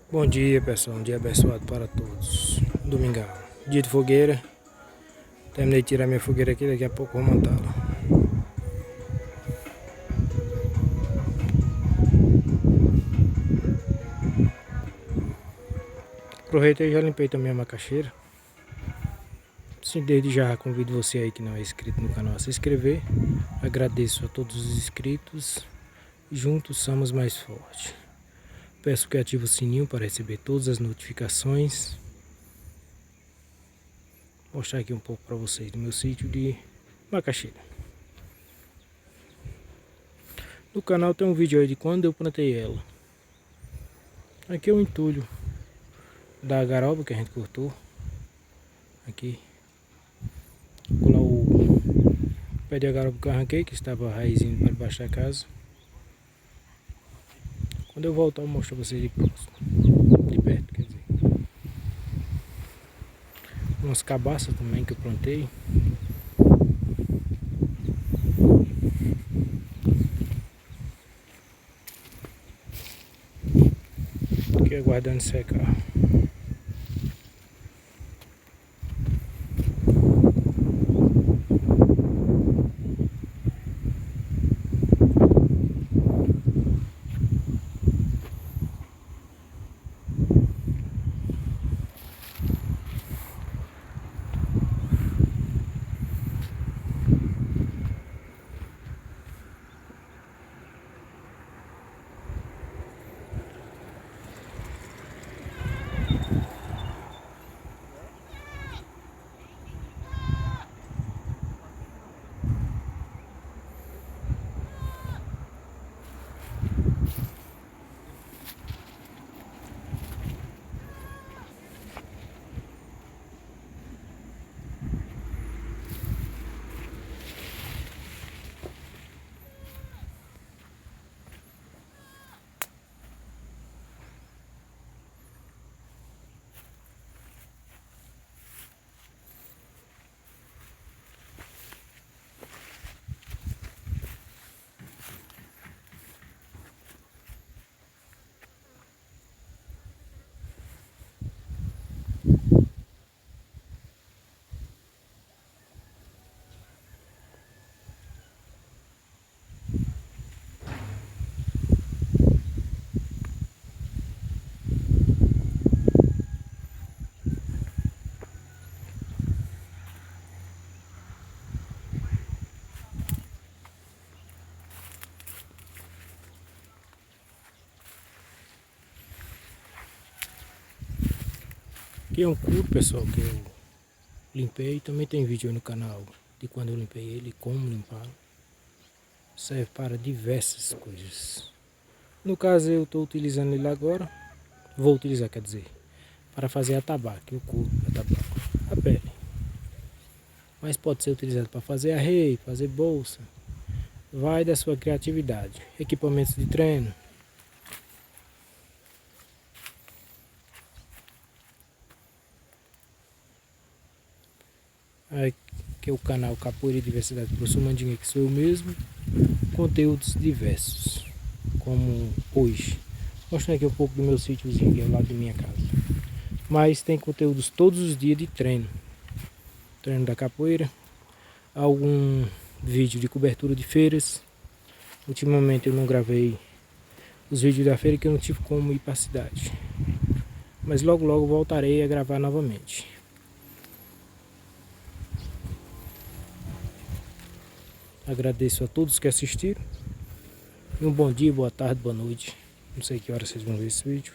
Bom dia, pessoal, um dia abençoado para todos. Domingão, dia de fogueira. Terminei de tirar minha fogueira aqui, daqui a pouco vou montá-la. Aproveitei e já limpei também a macaxeira. Sim, desde já convido você aí que não é inscrito no canal a se inscrever. Agradeço a todos os inscritos. Juntos somos mais fortes. Peço que ative o sininho para receber todas as notificações. Vou mostrar aqui um pouco para vocês do meu sítio de macaxeira. No canal tem um vídeo aí de quando eu plantei ela. Aqui é o entulho da garoba que a gente cortou. Aqui. Vou lá o pé de garoba que eu arranquei, que estava raizinho para debaixo da casa. Quando eu voltar eu mostro para vocês de próximo. De perto, quer dizer. Umas cabaças também que eu plantei. Aqui aguardando secar. Aqui é um couro, pessoal, que eu limpei. Também tem vídeo aí no canal de quando eu limpei ele, como limpar. Serve para diversas coisas. No caso eu estou utilizando ele agora. Vou utilizar, quer dizer, para fazer atabaque, o couro, atabaque, a pele. Mas pode ser utilizado para fazer arreio, fazer bolsa. Vai da sua criatividade. Equipamentos de treino. Aqui é o canal Capoeira e Diversidade Professor Mandinga, que sou eu mesmo. Conteúdos diversos, como hoje. Mostrando aqui um pouco do meu sítiozinho aqui ao lado de minha casa. Mas tem conteúdos todos os dias de treino. Treino da capoeira. Algum vídeo de cobertura de feiras. Ultimamente eu não gravei os vídeos da feira que eu não tive como ir para a cidade. Mas logo logo voltarei a gravar novamente. Agradeço a todos que assistiram. E um bom dia, boa tarde, boa noite. Não sei que hora vocês vão ver esse vídeo.